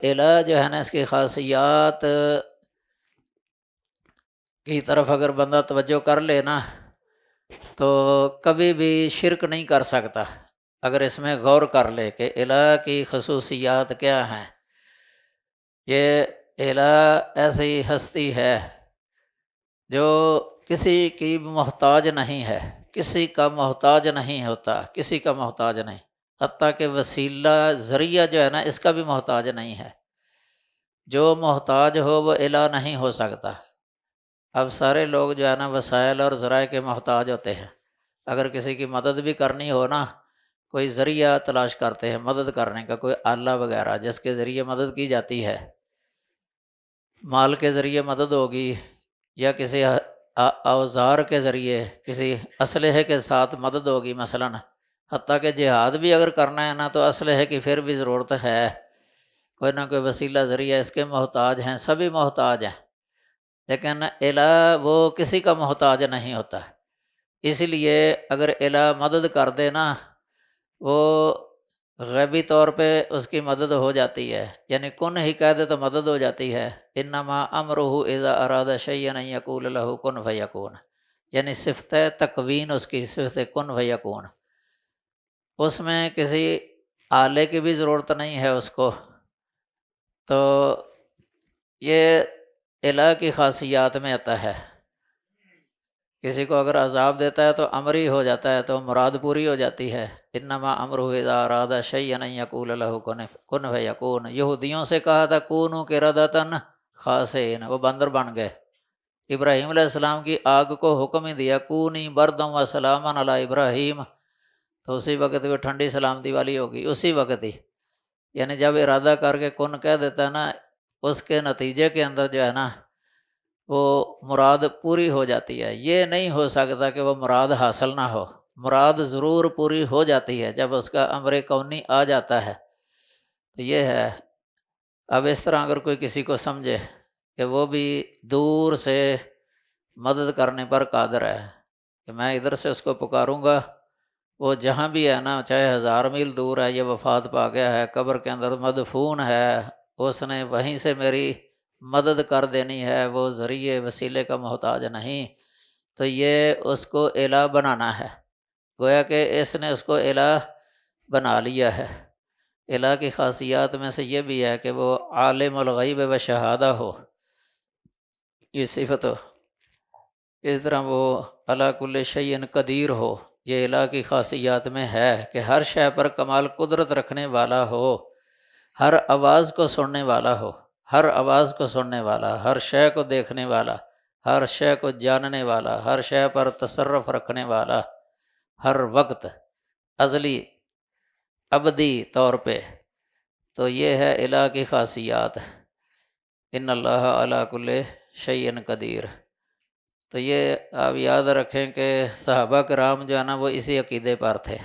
الہ جو ہے نا اس کی خاصیات کی طرف اگر بندہ توجہ کر لے نا تو کبھی بھی شرک نہیں کر سکتا، اگر اس میں غور کر لے کہ الہ کی خصوصیات کیا ہیں۔ یہ الہ ایسی ہستی ہے جو کسی کی محتاج نہیں ہے، کسی کا محتاج نہیں ہوتا، کسی کا محتاج نہیں، حتیٰ کہ وسیلہ ذریعہ جو ہے نا اس کا بھی محتاج نہیں ہے۔ جو محتاج ہو وہ الہ نہیں ہو سکتا۔ اب سارے لوگ جو ہے نا وسائل اور ذرائع کے محتاج ہوتے ہیں، اگر کسی کی مدد بھی کرنی ہو نا کوئی ذریعہ تلاش کرتے ہیں مدد کرنے کا، کوئی آلہ وغیرہ جس کے ذریعے مدد کی جاتی ہے، مال کے ذریعے مدد ہوگی یا کسی اوزار کے ذریعے کسی اسلحے کے ساتھ مدد ہوگی مثلاً، حتیٰ کہ جہاد بھی اگر کرنا ہے نا تو اسلحے کی پھر بھی ضرورت ہے، کوئی نہ کوئی وسیلہ ذریعہ اس کے محتاج ہیں، سبھی محتاج ہیں، لیکن الہ وہ کسی کا محتاج نہیں ہوتا۔ اس لیے اگر الہ مدد کر دے نا وہ غیبی طور پہ اس کی مدد ہو جاتی ہے، یعنی کن ہی کہہ دے تو مدد ہو جاتی ہے۔ انما امرہ اذا اراد شیئا ان یقول لہ کن فیکون، یعنی صفت تکوین اس کی صفت کن فیکون، اس میں کسی آلے کی بھی ضرورت نہیں ہے اس کو۔ تو یہ الہ کی خاصیات میں آتا ہے۔ کسی کو اگر عذاب دیتا ہے تو امر ہی ہو جاتا ہے، تو مراد پوری ہو جاتی ہے۔ انما امرہ اذا اراد شیئا ان یقول لہ کن فیکون۔ یہودیوں سے کہا تھا کونوا قردۃ خاسئین، وہ بندر بن گئے۔ ابراہیم علیہ السلام کی آگ کو حکم ہی دیا کونی بردا و سلاما علی ابراہیم، تو اسی وقت وہ ٹھنڈی سلامتی والی ہوگی، اسی وقت ہی، یعنی جب ارادہ کر کے کن کہہ دیتا ہے نا اس کے نتیجے کے اندر جو ہے نا وہ مراد پوری ہو جاتی ہے۔ یہ نہیں ہو سکتا کہ وہ مراد حاصل نہ ہو، مراد ضرور پوری ہو جاتی ہے جب اس کا امر کونی آ جاتا ہے۔ تو یہ ہے۔ اب اس طرح اگر کوئی کسی کو سمجھے کہ وہ بھی دور سے مدد کرنے پر قادر ہے، کہ میں ادھر سے اس کو پکاروں گا، وہ جہاں بھی ہے نا چاہے 1000 میل دور ہے، یہ وفات پا گیا ہے، قبر کے اندر مدفون ہے، اس نے وہیں سے میری مدد کر دینی ہے، وہ ذریعے وسیلے کا محتاج نہیں، تو یہ اس کو الہ بنانا ہے، گویا کہ اس نے اس کو الہ بنا لیا ہے۔ الہ کی خاصیات میں سے یہ بھی ہے کہ وہ عالم الغیب و شہادہ ہو، یہ صفت ہو، اس طرح وہ علی کل شیء قدیر ہو، یہ الہ کی خاصیات میں ہے کہ ہر شے پر کمال قدرت رکھنے والا ہو، ہر آواز کو سننے والا ہو، ہر آواز کو سننے والا، ہر شے کو دیکھنے والا، ہر شے کو جاننے والا، ہر شے پر تصرف رکھنے والا، ہر وقت ازلی ابدی طور پہ۔ تو یہ ہے الہ کی خاصیات، ان اللہ علی کل شیء قدیر۔ تو یہ آپ یاد رکھیں کہ صحابہ کرام جو ہے نا وہ اسی عقیدے پر تھے۔